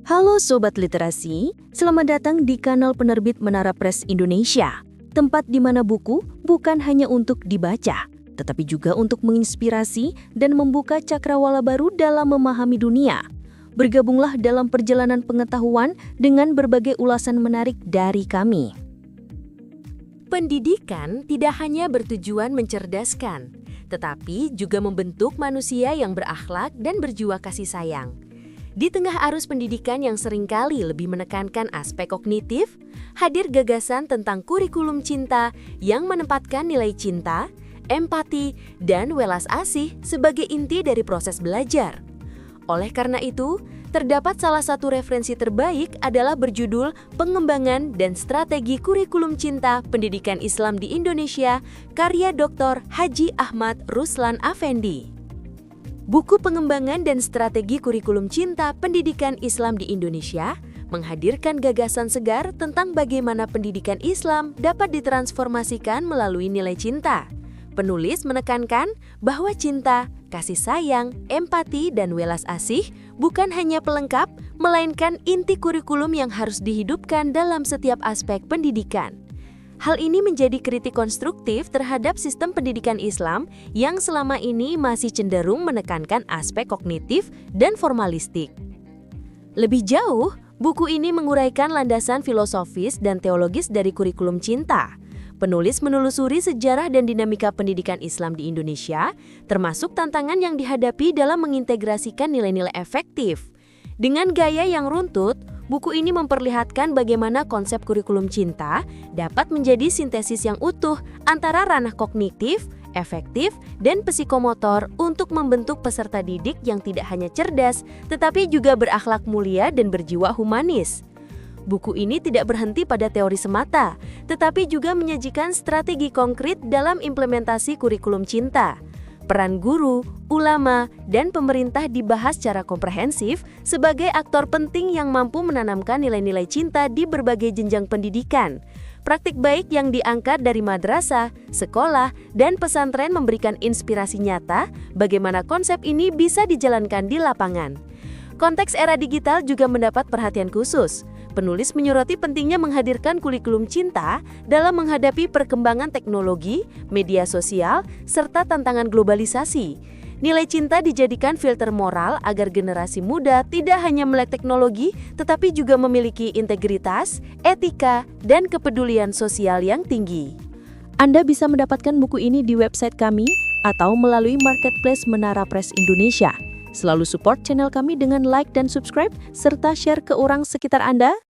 Halo Sobat Literasi, selamat datang di kanal penerbit Menara Press Indonesia. Tempat di mana buku bukan hanya untuk dibaca, tetapi juga untuk menginspirasi dan membuka cakrawala baru dalam memahami dunia. Bergabunglah dalam perjalanan pengetahuan dengan berbagai ulasan menarik dari kami. Pendidikan tidak hanya bertujuan mencerdaskan, tetapi juga membentuk manusia yang berakhlak dan berjiwa kasih sayang. Di tengah arus pendidikan yang seringkali lebih menekankan aspek kognitif, hadir gagasan tentang kurikulum cinta yang menempatkan nilai cinta, empati, dan welas asih sebagai inti dari proses belajar. Oleh karena itu, terdapat salah satu referensi terbaik adalah berjudul Pengembangan dan Strategi Kurikulum Cinta Pendidikan Islam di Indonesia, karya Dr. Haji Ahmad Ruslan Afendi. Buku Pengembangan dan Strategi Kurikulum Cinta Pendidikan Islam di Indonesia menghadirkan gagasan segar tentang bagaimana pendidikan Islam dapat ditransformasikan melalui nilai cinta. Penulis menekankan bahwa cinta, kasih sayang, empati, dan welas asih bukan hanya pelengkap, melainkan inti kurikulum yang harus dihidupkan dalam setiap aspek pendidikan. Hal ini menjadi kritik konstruktif terhadap sistem pendidikan Islam yang selama ini masih cenderung menekankan aspek kognitif dan formalistik. Lebih jauh, buku ini menguraikan landasan filosofis dan teologis dari kurikulum cinta. Penulis menelusuri sejarah dan dinamika pendidikan Islam di Indonesia, termasuk tantangan yang dihadapi dalam mengintegrasikan nilai-nilai efektif. Dengan gaya yang runtut, buku ini memperlihatkan bagaimana konsep kurikulum cinta dapat menjadi sintesis yang utuh antara ranah kognitif, efektif, dan psikomotor untuk membentuk peserta didik yang tidak hanya cerdas, tetapi juga berakhlak mulia dan berjiwa humanis. Buku ini tidak berhenti pada teori semata, tetapi juga menyajikan strategi konkret dalam implementasi kurikulum cinta. Peran guru, ulama, dan pemerintah dibahas secara komprehensif sebagai aktor penting yang mampu menanamkan nilai-nilai cinta di berbagai jenjang pendidikan. Praktik baik yang diangkat dari madrasah, sekolah, dan pesantren memberikan inspirasi nyata bagaimana konsep ini bisa dijalankan di lapangan. Konteks era digital juga mendapat perhatian khusus. Penulis menyoroti pentingnya menghadirkan kurikulum cinta dalam menghadapi perkembangan teknologi, media sosial, serta tantangan globalisasi. Nilai cinta dijadikan filter moral agar generasi muda tidak hanya melek teknologi, tetapi juga memiliki integritas, etika, dan kepedulian sosial yang tinggi. Anda bisa mendapatkan buku ini di website kami atau melalui marketplace Menara Press Indonesia. Selalu support channel kami dengan like dan subscribe, serta share ke orang sekitar Anda.